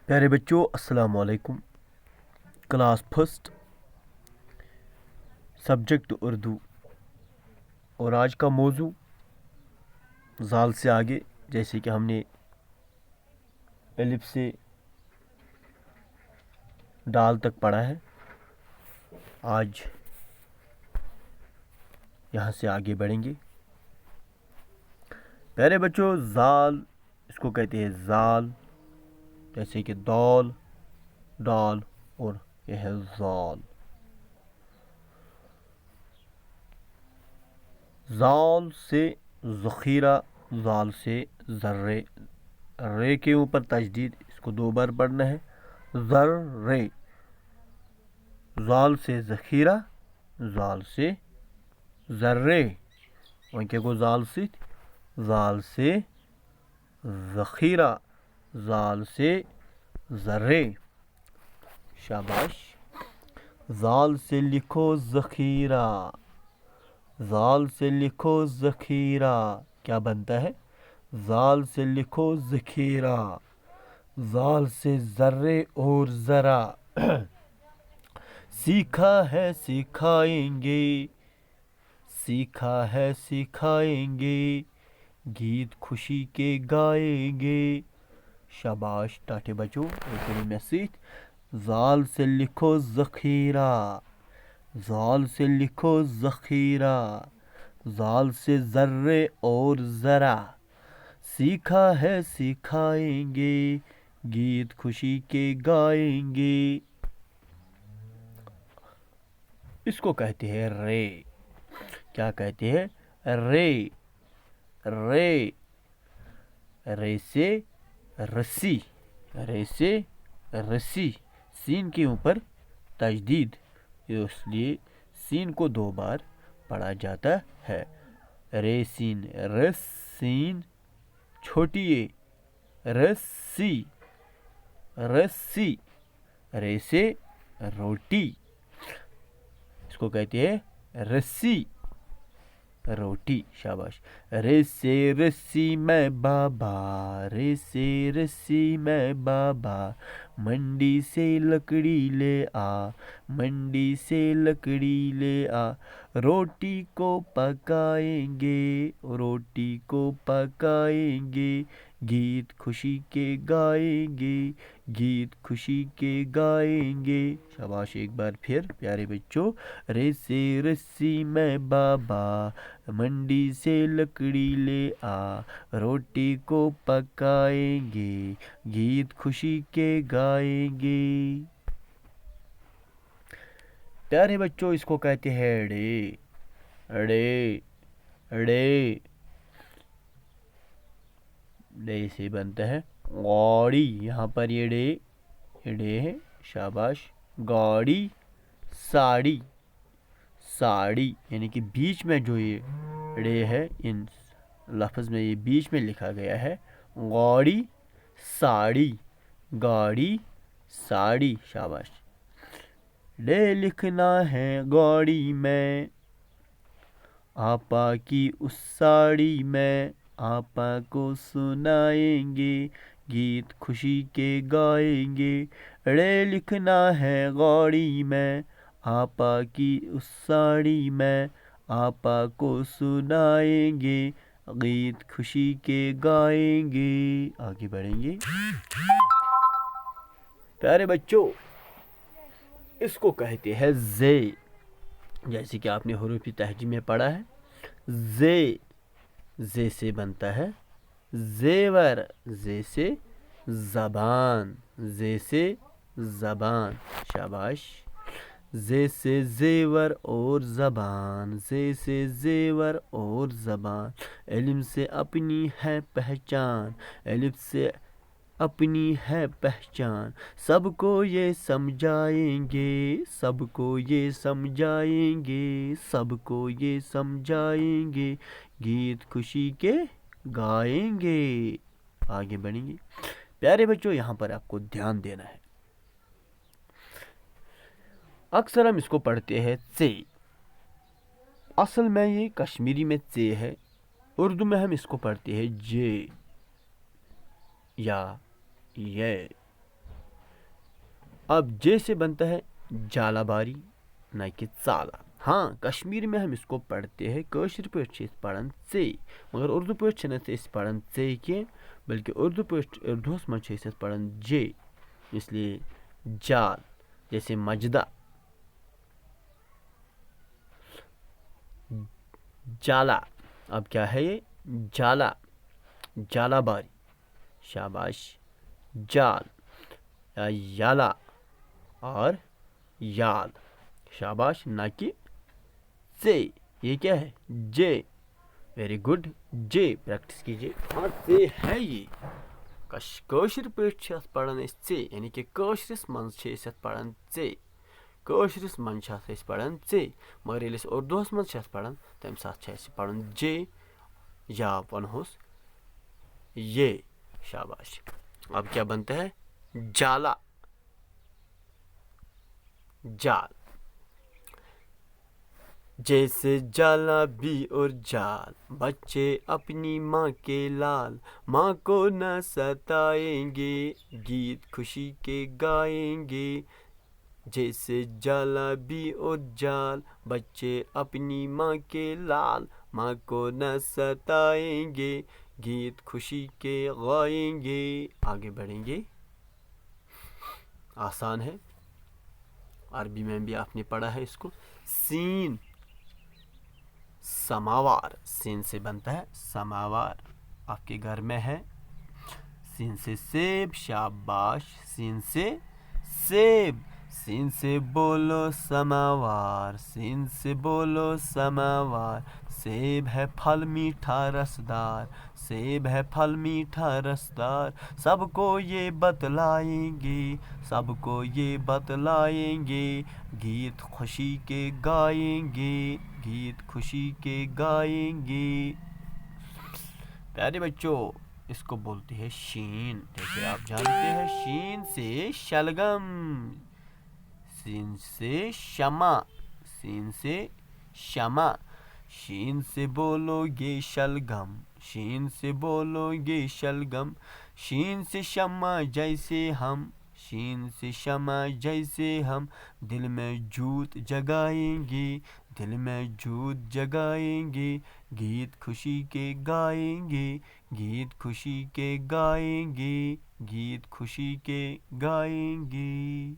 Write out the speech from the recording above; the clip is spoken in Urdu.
پیارے بچوں السلام علیکم۔ کلاس فرسٹ سبجیکٹ اردو، اور آج کا موضوع زال سے آگے، جیسے کہ ہم نے الف سے ڈال تک پڑھا ہے، آج یہاں سے آگے بڑھیں گے۔ پیارے بچوں، زال اس کو کہتے ہیں زال، جیسے کہ دال، ڈال، اور یہ ہے زال۔ زال سے ذخیرہ، زال سے ذرے، رے کے اوپر تشدید، اس کو 2 بار پڑھنا ہے، ذرے۔ زال سے ذخیرہ، زال سے ذرے، وہیں کو زال سے ذخیرہ، زال سے ذرے، شاباش۔ زال سے لکھو ذخیرہ، زال سے لکھو ذخیرہ، کیا بنتا ہے؟ زال سے لکھو ذخیرہ، زال سے ذرے اور ذرا، سیکھا ہے سکھائیں گے، سیکھا ہے سکھائیں گے، گیت خوشی کے گائیں گے، شاباش ٹاٹے بچوں، ایک میں سیکھ۔ زال سے لکھو ذخیرہ، زال سے لکھو ذخیرہ، زال سے ذرے اور ذرا، سیکھا ہے سکھائیں گے، گیت خوشی کے گائیں گے۔ اس کو کہتے ہیں رے، کیا کہتے ہیں؟ رے، رے، رے سے رسی، رے سے رسی، سین کے اوپر تشدید، اس لیے سین کو 2 بار پڑھا جاتا ہے۔ رے سین، رس سین چھوٹی اے، رسی، رسی، رے سے روٹی، اس کو کہتے ہیں رسی، روٹی، شاباش۔ رے سے رسی میں بابا، رے سے رسی میں بابا، منڈی سے لکڑی لے آ، منڈی سے لکڑی لے آ، روٹی کو پکائیں گے، روٹی کو پکائیں گے، گیت خوشی کے گائیں گے، گیت خوشی کے گائیں گے، شاباش۔ ایک بار پھر پیارے بچوں، رے سے رسی میں بابا، منڈی سے لکڑی لے آ، روٹی کو پکائیں گے، گیت خوشی کے گائیں گے۔ پیارے بچوں، اس کو کہتے ہیں ڑے، ڑے، ڑے، ڑے سے بنتا ہے گاڑی، یہاں پر یہ ڑے ہے، شاباش۔ گاڑی، ساڑی، ساڑی، یعنی کہ بیچ میں جو یہ ڑے ہے، ان لفظ میں یہ بیچ میں لکھا گیا ہے، گاڑی، ساڑی، گاڑی، ساڑی، شاباش۔ ڑے لکھنا ہے گاڑی میں، آپا کی اس ساڑی میں، آپا کو سنائیں گے، گیت خوشی کے گائیں گے، ڑے لکھنا ہے گاڑی میں، آپا کی اس ساڑی میں، آپا کو سنائیں گے، گیت خوشی کے گائیں گے۔ آگے بڑھیں گے۔ پیارے بچوں، اس کو کہتے ہیں زے، جیسے کہ آپ نے حروف تہجی میں پڑھا ہے، زے، زے سے بنتا ہے زیور، زے سے زبان، زے سے زبان، شاباش۔ زے سے زیور اور زبان، زے سے زیور اور زبان، علم سے اپنی ہے پہچان، علم سے اپنی ہے پہچان، سب کو یہ سمجھائیں گے، سب کو یہ سمجھائیں گے، سب کو یہ سمجھائیں گے، گیت خوشی کے گائیں گے۔ آگے بڑھیں گے۔ پیارے بچوں، یہاں پر آپ کو دھیان دینا ہے، اکثر ہم اس کو پڑھتے ہیں څے، اصل میں یہ کشمیری میں څے ہے، اردو میں ہم اس کو پڑھتے ہیں جے یا یہ، اب جے سے بنتا ہے جالا باری نہ کہ ژالہ. ہاں کشمیری میں ہم اس کو پڑھتے ہیں کٲشِر پٲٹھۍ چھِ أسۍ پران ژے مگر اردو پٲٹھۍ چھِنہٕ أسۍ پران ژے کینٛہہ بلکہ اردوٗہس منٛز چھِ أسۍ اتھ پران جے اس لیے جال جیسے مجدہ جالا. اب کیا ہے یہ جالا جالا باری شاباش جال یا یالا اور یال شاباش نہ کہ ژے. یہ کیا ہے جے. ویری گڈ جے پریکٹس کیجیے. ہاں ژے ہے یہ کٲشِر پٲٹھۍ چھِ اتھ پران أسۍ ژے یعنی کہ کٲشرِس منٛز چھِ أسۍ اتھ پران ژے کٲشرِس منٛز چھِ اتھ أسۍ پران ژے مگر ییٚلہِ أسۍ اردوٗہس منٛز چھِ اتھ پران تمہِ ساتہٕ چھِ اسہِ پرُن جے یا ونہوس یہ. شاباش. اب کیا بنتا ہے جالا جال. جیسے جالا بھی اور جال بچے اپنی ماں کے لال ماں کو نہ ستائیں گے گیت خوشی کے گائیں گے. جیسے جالا بھی اور جال بچے اپنی ماں کے لال ماں کو نہ ستائیں گے گیت خوشی کے گائیں گے. آگے بڑھیں گے. آسان ہے عربی میں بھی آپ نے پڑھا ہے اس کو. سین سماوار سین سے بنتا ہے سماوار. آپ کے گھر میں ہے. سین سے سیب شاباش سین سے سیب. سین سے بولو سماوار سین سے بولو سماوار. سیب ہے پھل میٹھا رسدار سیب ہے پھل میٹھا رسدار. سب کو یہ بتلائیں گے سب کو یہ بتلائیں گے گیت خوشی کے گائیں گے گیت خوشی کے گائیں گے. پیارے بچوں اس کو بولتے ہیں شین. جیسے آپ جانتے ہیں شین سے شلگم سین سے شمع سین سے شمع. شین سے بولو گے شلگم شین سے بولو گے شلگم. شین سے شمع جیسے ہم شین سے شمع جیسے ہم دل میں جوت جگائیں گے دل میں جوت جگائیں گے گیت خوشی کے گائیں گے گیت خوشی کے گائیں گے گیت خوشی کے گائیں گے.